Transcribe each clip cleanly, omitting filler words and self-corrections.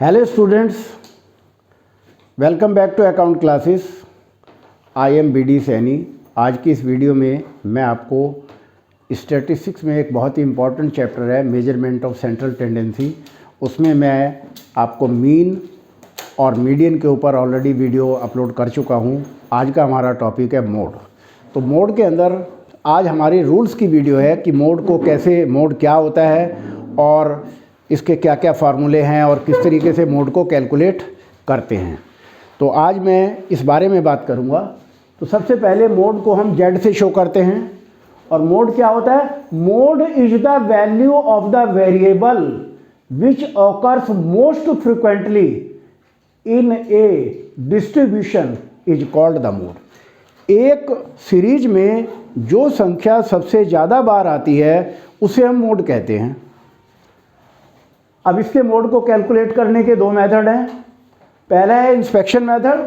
Hello students, welcome back to account classes. I am BD Saini. आज की इस video में मैं आपको स्टैटिस्टिक्स में एक बहुत ही इम्पॉर्टेंट चैप्टर है मेजरमेंट ऑफ सेंट्रल टेंडेंसी, उसमें मैं आपको मीन और मीडियन के ऊपर ऑलरेडी वीडियो अपलोड कर चुका हूं। आज का हमारा टॉपिक है मोड। तो मोड के अंदर आज हमारी रूल्स की वीडियो है कि मोड को कैसे, मोड क्या होता है और इसके क्या क्या फार्मूले हैं और किस तरीके से मोड को कैलकुलेट करते हैं। तो आज मैं इस बारे में बात करूंगा। तो सबसे पहले मोड को हम Z से शो करते हैं। और मोड क्या होता है? Mode is the value of the variable which occurs most frequently in A distribution is called the mode. एक सीरीज में जो संख्या सबसे ज़्यादा बार आती है उसे हम मोड कहते हैं। अब इसके मोड को कैलकुलेट करने के दो मेथड हैं। पहला है इंस्पेक्शन मेथड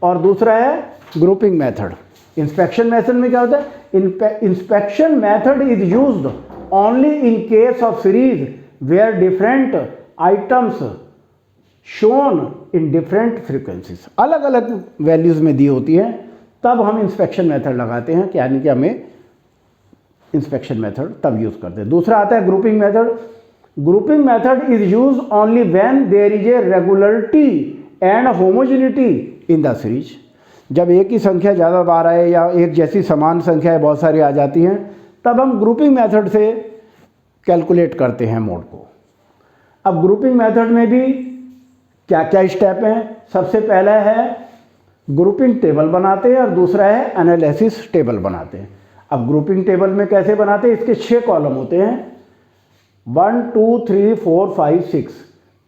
और दूसरा है ग्रुपिंग मेथड। इंस्पेक्शन मेथड में क्या होता है? Inspection method is used only in case of series where different items shown in different frequencies, अलग अलग वैल्यूज में दी होती हैं, तब हम इंस्पेक्शन मेथड लगाते हैं, यानी कि हमें इंस्पेक्शन मेथड तब यूज करते हैं। दूसरा आता है grouping method. Grouping method is use only when there is a regularity and homogeneity in the series. जब एक ही संख्या ज़्यादा बार आए या एक जैसी समान संख्याएं बहुत सारी आ जाती हैं, तब हम ग्रुपिंग मेथड से कैलकुलेट करते हैं मोड को। अब ग्रुपिंग मेथड में भी क्या क्या स्टेप हैं? सबसे पहला है ग्रुपिंग टेबल बनाते हैं और दूसरा है एनालिसिस टेबल बनाते हैं। अब ग्रुपिंग टेबल में कैसे बनाते हैं? इसके 6 कॉलम होते हैं, 1 2 3 4 5 6।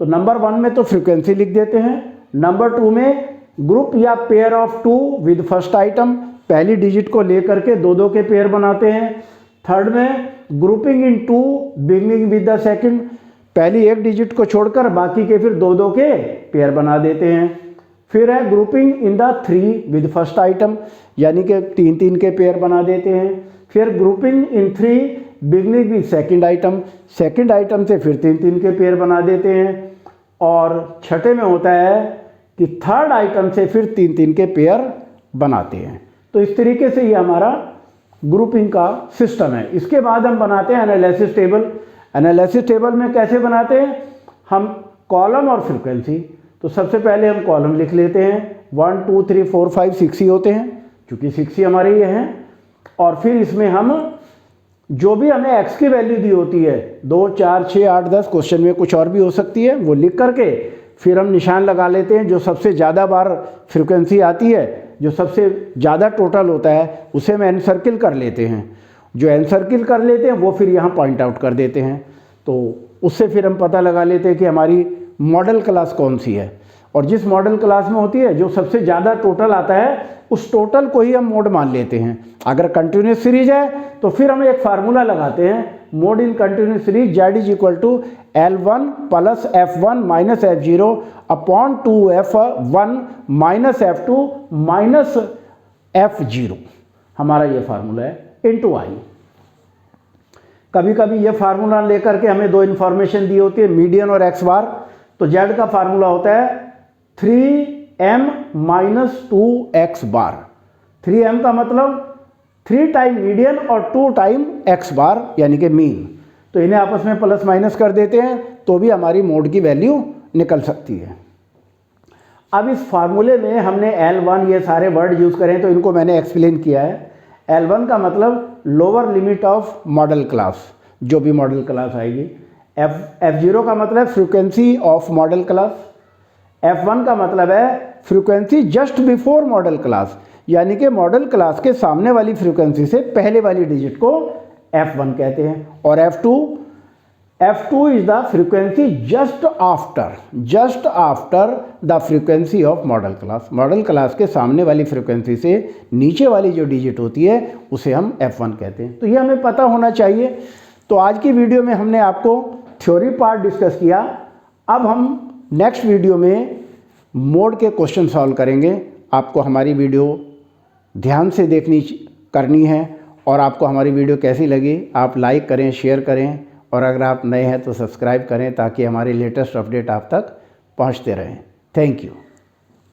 तो नंबर 1 में तो फ्रीक्वेंसी लिख देते हैं। नंबर 2 में ग्रुप या pair of 2 with first item, पहली डिजिट को लेकर के दो दो के पेयर बनाते हैं। थर्ड में grouping in 2 beginning with the second, पहली एक डिजिट को छोड़कर बाकी के फिर दो दो के पेयर बना देते हैं। फिर है grouping in the 3 with first item, यानी कि 3 3 के पेयर बना देते हैं। फिर grouping in 3 beginning with second item, second item से फिर 3 3 के पेयर बना देते हैं। और छठे में होता है कि थर्ड आइटम से फिर 3 3 के पेयर बनाते हैं। तो इस तरीके से ये हमारा ग्रुपिंग का सिस्टम है। इसके बाद हम बनाते हैं एनालिसिस टेबल। एनालिसिस टेबल में कैसे बनाते हैं? हम कॉलम और फ्रीक्वेंसी। तो सबसे पहले हम कॉलम लिख लेते हैं, 1 2 3 4 5 6 ही होते हैं, क्योंकि 6 ही हमारे ये हैं। और फिर इसमें हम जो भी हमें x की वैल्यू दी होती है, 2 4 6 8 10, क्वेश्चन में कुछ और भी हो सकती है, वो लिख करके फिर हम निशान लगा लेते हैं। जो सबसे ज़्यादा बार फ्रीक्वेंसी आती है, जो सबसे ज़्यादा टोटल होता है, उसे हम एनसर्किल कर लेते हैं। जो एनसर्किल कर लेते हैं वो फिर यहाँ पॉइंट आउट कर देते हैं। तो उससे फिर हम पता लगा लेते हैं कि हमारी मॉडल क्लास कौन सी है। और जिस मॉडल क्लास में होती है, जो सबसे ज़्यादा टोटल आता है, उस टोटल को ही हम मोड मान लेते हैं। अगर कंटिन्यूस सीरीज है तो फिर हम एक फार्मूला लगाते हैं, mode in continuous series Z is equal to L1 plus F1 minus F0 upon 2F1 minus F2 minus F0। हमारा ये फार्मूला है इनटू I। कभी कभी ये फार्मूला लेकर के हमें दो इन्फॉर्मेशन दी होती है, मीडियन और एक्स बार। तो Z का फार्मूला होता है 3m माइनस 2x बार। 3m का मतलब 3 टाइम मीडियन और 2 टाइम x बार, यानी कि मीन। तो इन्हें आपस में प्लस माइनस कर देते हैं तो भी हमारी मोड की वैल्यू निकल सकती है। अब इस फार्मूले में हमने L1 ये सारे वर्ड यूज़ करें तो इनको मैंने एक्सप्लेन किया है। L1 का मतलब lower limit of model class, जो भी मॉडल क्लास आएगी। F0 का मतलब frequency of model class. F1 का मतलब है frequency just before model class, यानी कि मॉडल क्लास के सामने वाली फ्रीक्वेंसी से पहले वाली डिजिट को F1 कहते हैं। और F2 is the frequency just after the frequency of model class. Model class के सामने वाली फ्रीक्वेंसी से नीचे वाली जो डिजिट होती है उसे हम F1 कहते हैं। तो ये हमें पता होना चाहिए। तो आज की वीडियो में हमने आपको थ्योरी पार्ट डिस्कस किया। अब हम नेक्स्ट वीडियो में मोड के क्वेश्चन सॉल्व करेंगे। आपको हमारी वीडियो ध्यान से करनी है। और आपको हमारी वीडियो कैसी लगी आप लाइक करें, शेयर करें, और अगर आप नए हैं तो सब्सक्राइब करें ताकि हमारी लेटेस्ट अपडेट आप तक पहुँचते रहें। Thank you.